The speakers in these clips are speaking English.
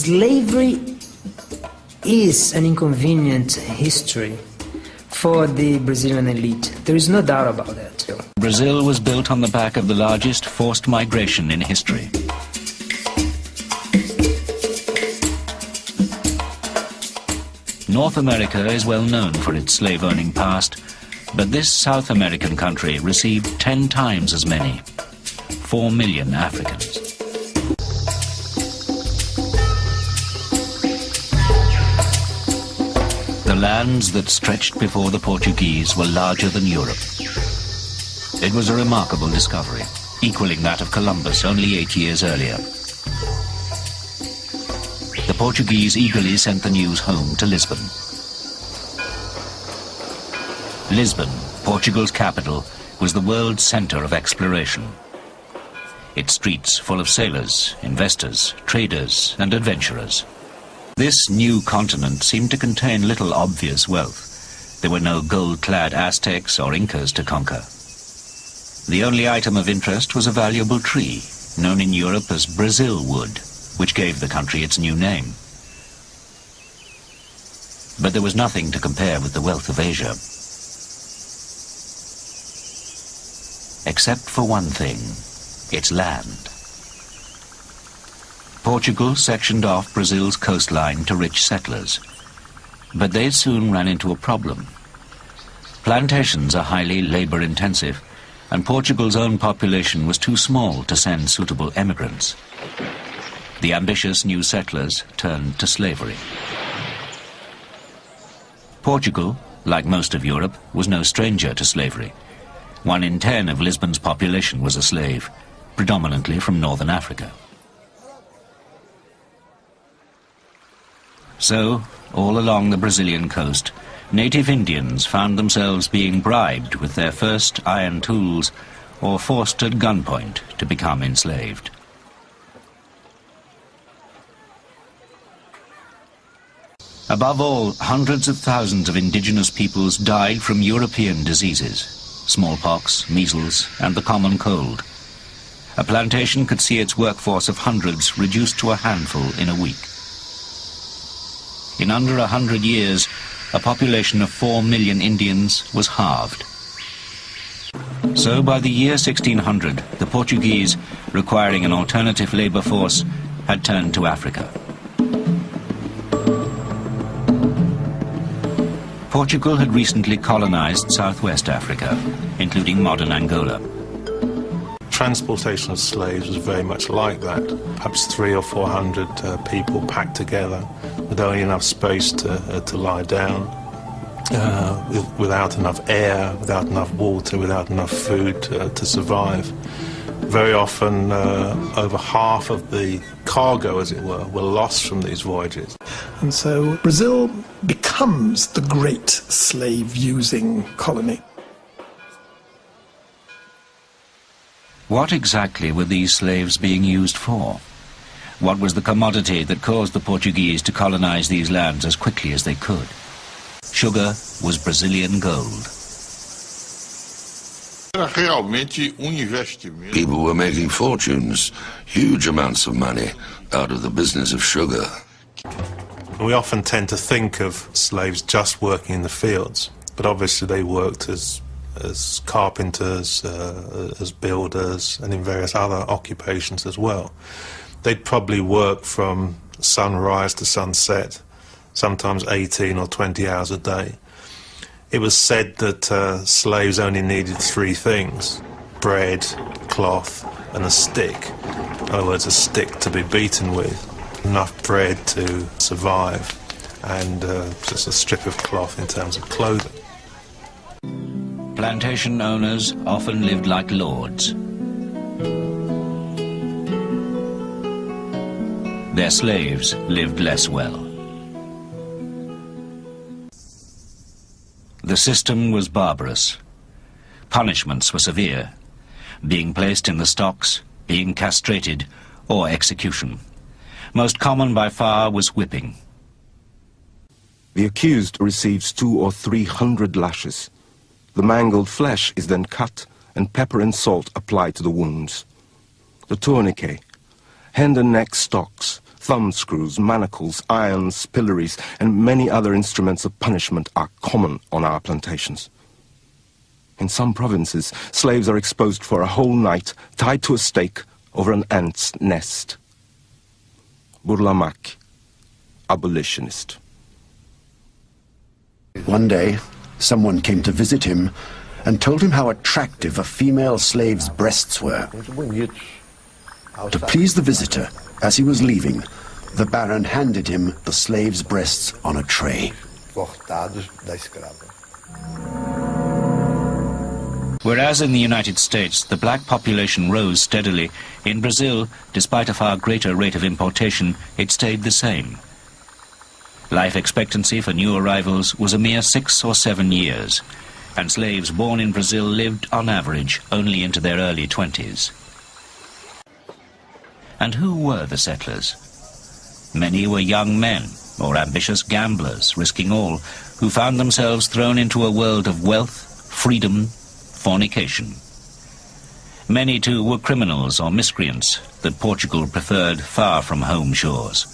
Slavery is an inconvenient history for the Brazilian elite. There is no doubt about that. Brazil was built on the back of the largest forced migration in history. North America is well known for its slave-owning past, but this South American country received 10 times as many, 4 million Africans. The lands that stretched before the Portuguese were larger than Europe. It was a remarkable discovery, equaling that of Columbus only 8 years earlier. The Portuguese eagerly sent the news home to Lisbon. Lisbon, Portugal's capital, was the world's center of exploration. Its streets full of sailors, investors, traders, and adventurers. This new continent seemed to contain little obvious wealth. There were no gold-clad Aztecs or Incas to conquer. The only item of interest was a valuable tree, known in Europe as Brazil wood, which gave the country its new name. But there was nothing to compare with the wealth of Asia. Except for one thing, its land. Portugal sectioned off Brazil's coastline to rich settlers, but they soon ran into a problem. Plantations are highly labor-intensive, and Portugal's own population was too small to send suitable emigrants. The ambitious new settlers turned to slavery. Portugal, like most of Europe, was no stranger to slavery. 1 in 10 of Lisbon's population was a slave, predominantly from northern Africa. So, all along the Brazilian coast, native Indians found themselves being bribed with their first iron tools or forced at gunpoint to become enslaved. Above all, hundreds of thousands of indigenous peoples died from European diseases, smallpox, measles, and the common cold. A plantation could see its workforce of hundreds reduced to a handful in a week. In under 100 years, a population of 4 million Indians was halved. So by the year 1600, the Portuguese, requiring an alternative labor force, had turned to Africa. Portugal had recently colonized southwest Africa, including modern Angola. Transportation of slaves was very much like that. Perhaps 300 or 400 people packed together with only enough space to lie down, without enough air, without enough water, without enough food to survive. Very often, over half of the cargo, as it were lost from these voyages. And so Brazil becomes the great slave-using colony. What exactly were these slaves being used for? What was the commodity that caused the Portuguese to colonize these lands as quickly as they could? Sugar was Brazilian gold. People were making fortunes, huge amounts of money, out of the business of sugar. We often tend to think of slaves just working in the fields, but obviously they worked as carpenters, as builders, and in various other occupations as well. They'd probably work from sunrise to sunset, sometimes 18 or 20 hours a day. It was said that slaves only needed 3 things: bread, cloth, and a stick. In other words, a stick to be beaten with, enough bread to survive, and just a strip of cloth in terms of clothing. Plantation owners often lived like lords. Their slaves lived less well. The system was barbarous. Punishments were severe, being placed in the stocks, being castrated, or execution. Most common by far was whipping. The accused receives 200 or 300 lashes. The mangled flesh is then cut and pepper and salt applied to the wounds. The tourniquet, hand and neck stocks, thumbscrews, manacles, irons, pillories, and many other instruments of punishment are common on our plantations. In some provinces, slaves are exposed for a whole night, tied to a stake over an ant's nest. Burlamak, abolitionist. One day, someone came to visit him and told him how attractive a female slave's breasts were. To please the visitor, as he was leaving, the Baron handed him the slave's breasts on a tray. Whereas in the United States the black population rose steadily, in Brazil, despite a far greater rate of importation, it stayed the same. Life expectancy for new arrivals was a mere 6 or 7 years, and slaves born in Brazil lived, on average, only into their early 20s. And who were the settlers? Many were young men, or ambitious gamblers, risking all, who found themselves thrown into a world of wealth, freedom, fornication. Many, too, were criminals or miscreants that Portugal preferred far from home shores.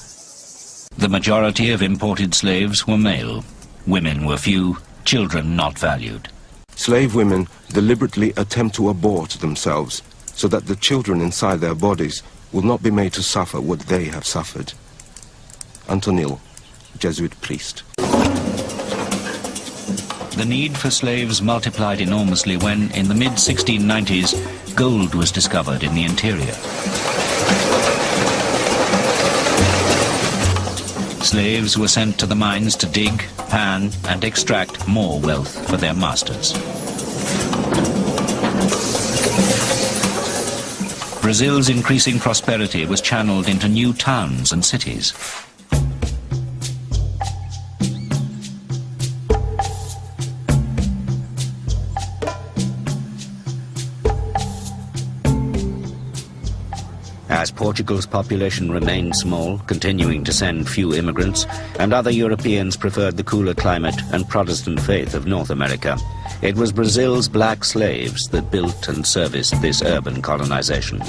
The majority of imported slaves were male. Women were few, children not valued. Slave women deliberately attempt to abort themselves so that the children inside their bodies will not be made to suffer what they have suffered. Antonil, Jesuit priest. The need for slaves multiplied enormously when, in the mid-1690s, gold was discovered in the interior. Slaves were sent to the mines to dig, pan, and extract more wealth for their masters. Brazil's increasing prosperity was channeled into new towns and cities. As Portugal's population remained small, continuing to send few immigrants, and other Europeans preferred the cooler climate and Protestant faith of North America, it was Brazil's black slaves that built and serviced this urban colonization.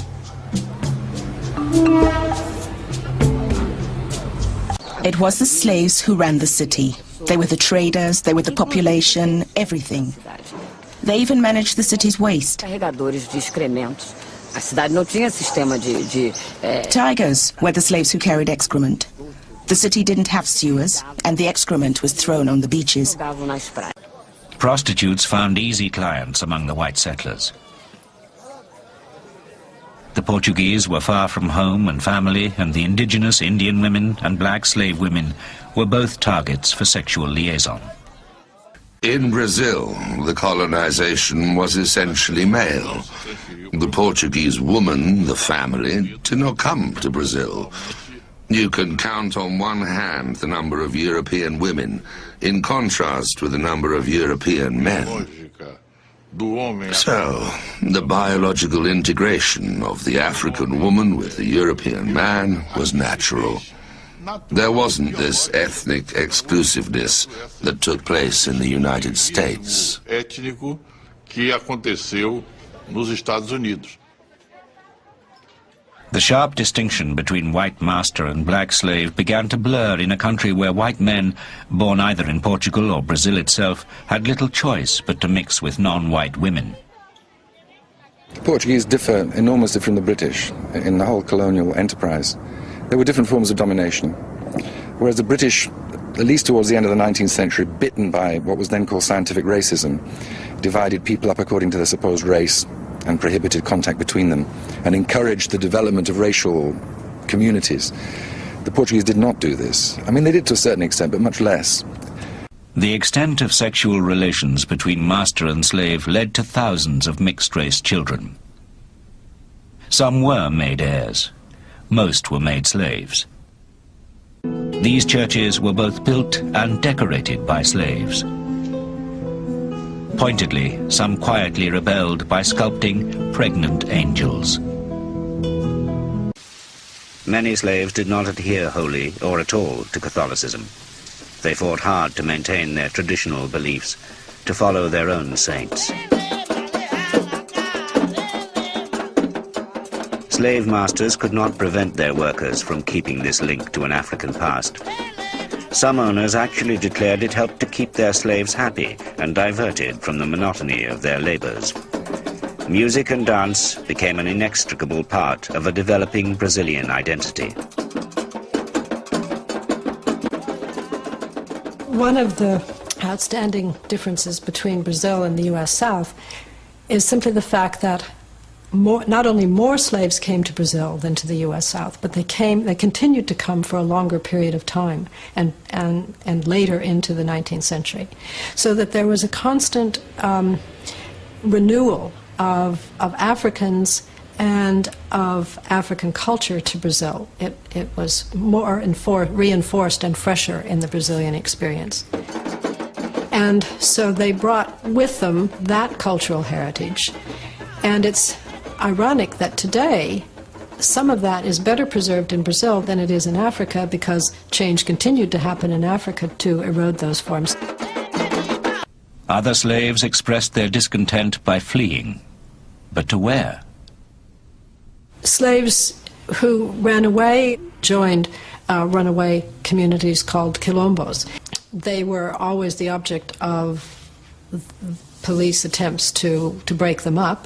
It was the slaves who ran the city. They were the traders, they were the population, everything. They even managed the city's waste. Tigers were the slaves who carried excrement. The city didn't have sewers, and the excrement was thrown on the beaches. Prostitutes found easy clients among the white settlers. The Portuguese were far from home and family, and the indigenous Indian women and black slave women were both targets for sexual liaison. In Brazil, the colonization was essentially male. The Portuguese woman, the family, did not come to Brazil. You can count on one hand the number of European women, in contrast with the number of European men. So, the biological integration of the African woman with the European man was natural. There wasn't this ethnic exclusiveness that took place in the United States. The sharp distinction between white master and black slave began to blur in a country where white men, born either in Portugal or Brazil itself, had little choice but to mix with non-white women. The Portuguese differ enormously from the British in the whole colonial enterprise. There were different forms of domination, whereas the British, at least towards the end of the 19th century, bitten by what was then called scientific racism, divided people up according to their supposed race and prohibited contact between them, and encouraged the development of racial communities. The Portuguese did not do this. I mean, they did to a certain extent, but much less. The extent of sexual relations between master and slave led to thousands of mixed-race children. Some were made heirs. Most were made slaves. These churches were both built and decorated by slaves. Pointedly, some quietly rebelled by sculpting pregnant angels. Many slaves did not adhere wholly or at all to Catholicism. They fought hard to maintain their traditional beliefs, to follow their own saints. slave masters could not prevent their workers from keeping this link to an African past. Some owners actually declared it helped to keep their slaves happy and diverted from the monotony of their labors. Music and dance became an inextricable part of a developing Brazilian identity. One of the outstanding differences between Brazil and the U.S. South is simply the fact that not only more slaves came to Brazil than to the U.S. South, but they continued to come for a longer period of time and later into the 19th century. So that there was a constant renewal of Africans and of African culture to Brazil. It was more reinforced and fresher in the Brazilian experience. And so they brought with them that cultural heritage. And it's ironic that today some of that is better preserved in Brazil than it is in Africa, because change continued to happen in Africa to erode those forms. Other slaves expressed their discontent by fleeing. But to where? Slaves who ran away joined runaway communities called quilombos. They were always the object of police attempts to break them up.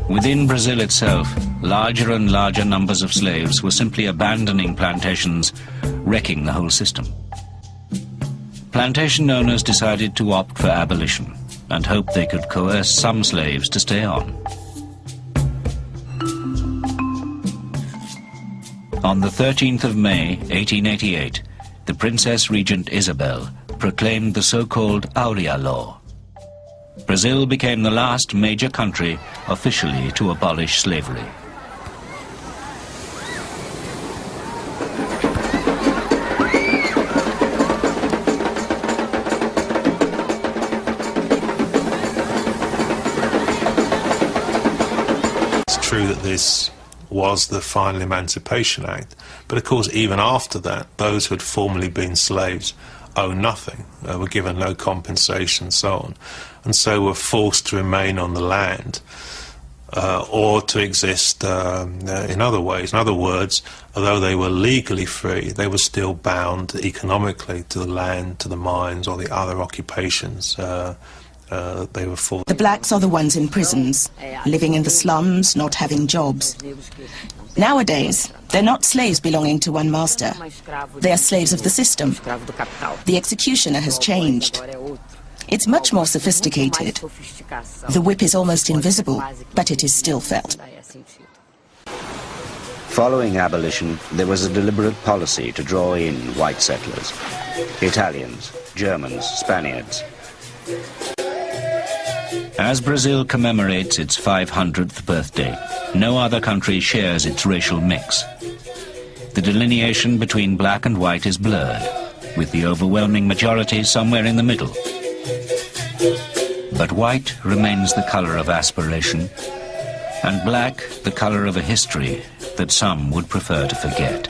Within Brazil itself, larger and larger numbers of slaves were simply abandoning plantations, wrecking the whole system. Plantation owners decided to opt for abolition and hoped they could coerce some slaves to stay on. On the 13th of May, 1888, the Princess Regent Isabel proclaimed the so-called Aurea Law. Brazil became the last major country officially to abolish slavery. It's true that this was the final Emancipation Act, but of course even after that, those who had formerly been slaves owe nothing, were given no compensation and so on, and so were forced to remain on the land or to exist in other ways. In other words, although they were legally free, they were still bound economically to the land, to the mines or the other occupations they were forced. The blacks are the ones in prisons, living in the slums, not having jobs. Nowadays, they're not slaves belonging to one master. They are slaves of the system. The executioner has changed. It's much more sophisticated. The whip is almost invisible, but it is still felt. Following abolition, there was a deliberate policy to draw in white settlers, Italians, Germans, Spaniards. As Brazil commemorates its 500th birthday, no other country shares its racial mix. The delineation between black and white is blurred, with the overwhelming majority somewhere in the middle. But white remains the color of aspiration, and black the color of a history that some would prefer to forget.